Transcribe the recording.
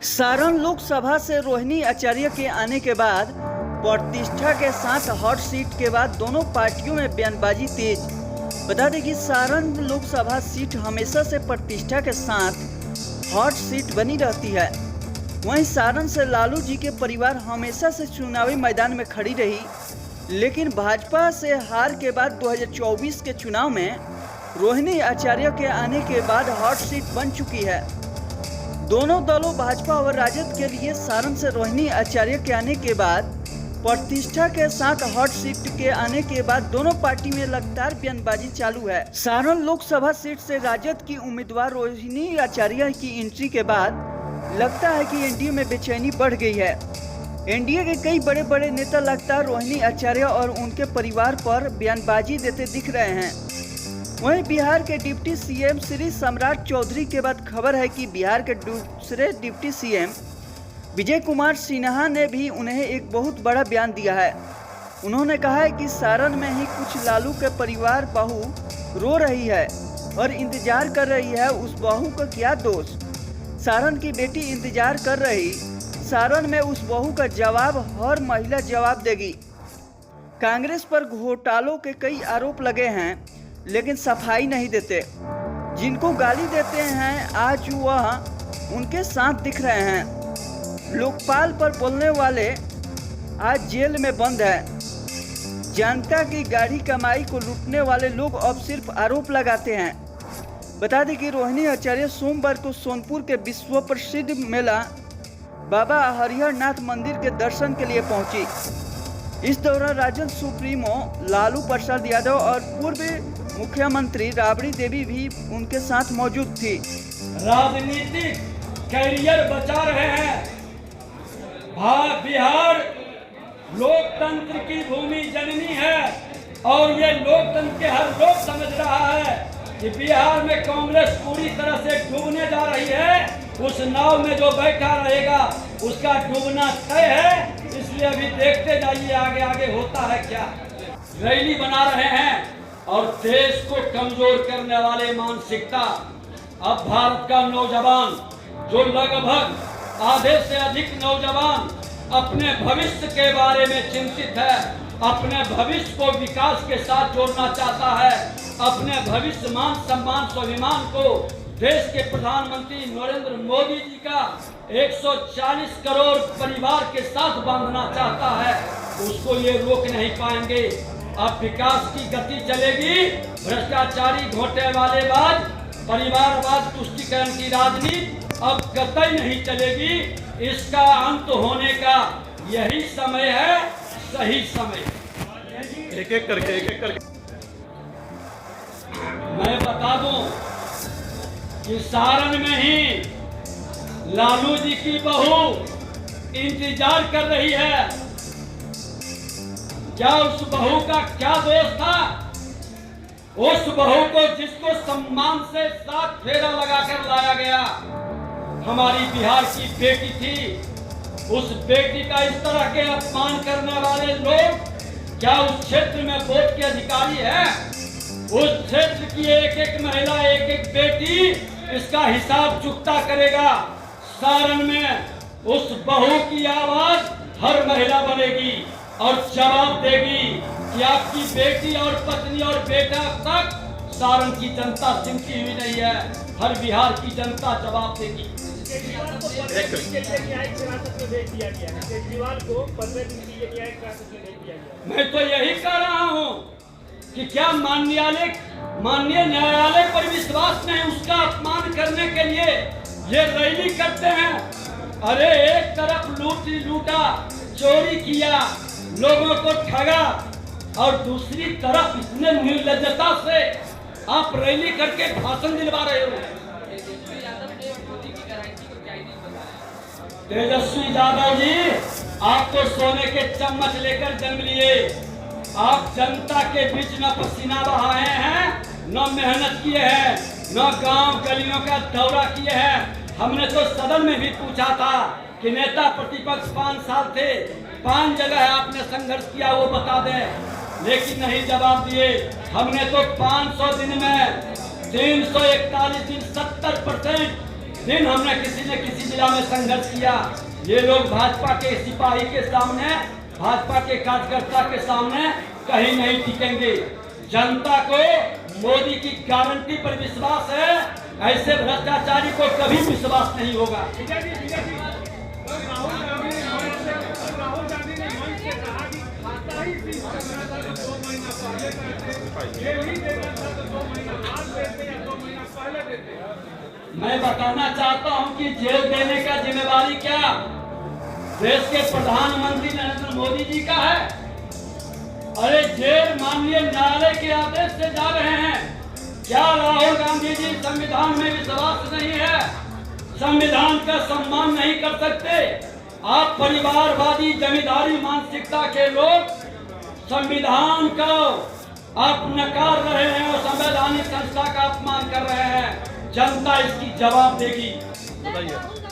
सारण लोकसभा से रोहिणी आचार्य के आने के बाद प्रतिष्ठा के साथ हॉट सीट के बाद दोनों पार्टियों में बयानबाजी तेज। बता दें कि सारण लोकसभा सीट हमेशा से प्रतिष्ठा के साथ हॉट सीट बनी रहती है। वहीं सारण से लालू जी के परिवार हमेशा से चुनावी मैदान में खड़ी रही, लेकिन भाजपा से हार के बाद 2024 के चुनाव में रोहिणी आचार्य के आने के बाद हॉट सीट बन चुकी है। दोनों दलों भाजपा और राजद के लिए सारण से रोहिणी आचार्य के आने के बाद प्रतिष्ठा के साथ हॉट सीट के आने के बाद दोनों पार्टी में लगातार बयानबाजी चालू है। सारण लोकसभा सीट से राजद की उम्मीदवार रोहिणी आचार्य की एंट्री के बाद लगता है कि एनडीए में बेचैनी बढ़ गई है। एनडीए के कई बड़े बड़े नेता लगातार रोहिणी आचार्य और उनके परिवार पर बयानबाजी देते दिख रहे हैं। वहीं बिहार के डिप्टी सीएम श्री सम्राट चौधरी के बाद खबर है कि बिहार के दूसरे डिप्टी सीएम विजय कुमार सिन्हा ने भी उन्हें एक बहुत बड़ा बयान दिया है। उन्होंने कहा है कि सारण में ही कुछ लालू के परिवार बहू रो रही है और इंतजार कर रही है, उस बहू का क्या दोष। सारण की बेटी इंतजार कर रही, सारण में उस बहू का जवाब हर महिला जवाब देगी। कांग्रेस पर घोटालों के कई आरोप लगे हैं, लेकिन सफाई नहीं देते। जिनको गाली देते हैं आज वह उनके साथ दिख रहे हैं। लोकपाल पर बोलने वाले आज जेल में बंद है। जनता की गाढ़ी कमाई को लूटने वाले लोग अब सिर्फ आरोप लगाते हैं। बता दें कि रोहिणी आचार्य सोमवार को सोनपुर के विश्व प्रसिद्ध मेला बाबा हरिहर नाथ मंदिर के दर्शन के लिए पहुंची। इस दौरान राजद सुप्रीमो लालू प्रसाद यादव और पूर्व मुख्यमंत्री राबड़ी देवी भी उनके साथ मौजूद थी। राजनीतिक कैरियर बचा रहे हैं। बिहार लोकतंत्र की भूमि जननी है और ये लोकतंत्र के हर लोग समझ रहा है कि बिहार में कांग्रेस पूरी तरह से डूबने जा रही है। उस नाव में जो बैठा रहेगा उसका डूबना तय है। इसलिए अभी देखते जाइए आगे आगे होता है क्या। रैली बना रहे हैं और देश को कमजोर करने वाले मानसिकता। अब भारत का नौजवान जो लगभग आधे से अधिक नौजवान अपने भविष्य के बारे में चिंतित है, अपने भविष्य को विकास के साथ जोड़ना चाहता है, अपने भविष्य मान सम्मान स्वाभिमान को देश के प्रधानमंत्री नरेंद्र मोदी जी का 140 करोड़ परिवार के साथ बांधना चाहता है। उसको ये रोक नहीं पाएंगे। अब विकास की गति चलेगी। भ्रष्टाचारी घोटालेबाज परिवारवाद तुष्टीकरण की राजनीति अब कतई नहीं चलेगी। इसका अंत होने का यही समय है, सही समय। एक एक करके मैं बता दूं कि सारण में ही लालू जी की बहू इंतजार कर रही है। क्या उस बहू का क्या दोष था? उस बहू को जिसको सम्मान से 7 फेरा लगाकर लाया गया, हमारी बिहार की बेटी थी। उस बेटी का इस तरह के अपमान करने वाले लोग क्या उस क्षेत्र में वोट के अधिकारी है? उस क्षेत्र की एक एक महिला, एक एक बेटी इसका हिसाब चुकता करेगा। सारण में उस बहू की आवाज हर महिला बनेगी और जवाब देगी कि आपकी बेटी और पत्नी और बेटा तक सारण की जनता चिंती हुई नहीं है। हर बिहार की जनता जवाब देगी। केजरीवाल को 15 दिन के लिए न्यायिक हिरासत में भेज दिया गया है। केजरीवाल को 15 दिन के लिए न्यायिक हिरासत में भेज दिया गया। मैं तो यही कह रहा हूँ कि क्या माननीय न्यायालय पर विश्वास नहीं? उसका अपमान करने के लिए ये रैली करते हैं। अरे एक तरफ लूटा, चोरी किया, लोगों को ठगा और दूसरी तरफ इतने निर्लज्जता से आप रैली करके भाषण दिलवा रहे हो। तेजस्वी यादव जी, आप तो सोने के चम्मच लेकर जन्म लिए। आप जनता के बीच न पसीना बहाए हैं, न मेहनत किए हैं, न गांव गलियों का दौरा किए हैं। हमने तो सदन में भी पूछा था कि नेता प्रतिपक्ष 5 साल थे, 5 जगह आपने संघर्ष किया, वो बता दें, लेकिन नहीं जवाब दिए। हमने तो 500 दिन में 341 दिन 70% दिन हमने किसी न किसी जिला में संघर्ष किया। ये लोग भाजपा के सिपाही के सामने, भाजपा के कार्यकर्ता के सामने कहीं नहीं टिकेंगे। जनता को मोदी की गारंटी पर विश्वास है, ऐसे भ्रष्टाचारी को कभी विश्वास नहीं होगा। राहुल गांधी ने मंच से कहा कि खाता ही सीज करना था तो 2 महीना पहले करते, ये भी देना था तो 2 महीना बाद देते या 2 महीना पहले देते। मैं बताना चाहता हूं कि जेल देने का जिम्मेवारी क्या देश के प्रधानमंत्री नरेंद्र मोदी जी का है। अरे जेल माननीय न्यायालय के आदेश से जा रहे हैं। क्या राहुल गांधी जी संविधान में विश्वास नहीं है, संविधान का सम्मान नहीं कर सकते? आप परिवारवादी जमींदारी मानसिकता के लोग संविधान का आप नकार रहे हैं और संवैधानिक संस्था का अपमान कर रहे हैं। जनता इसकी जवाब देगी। बताइए।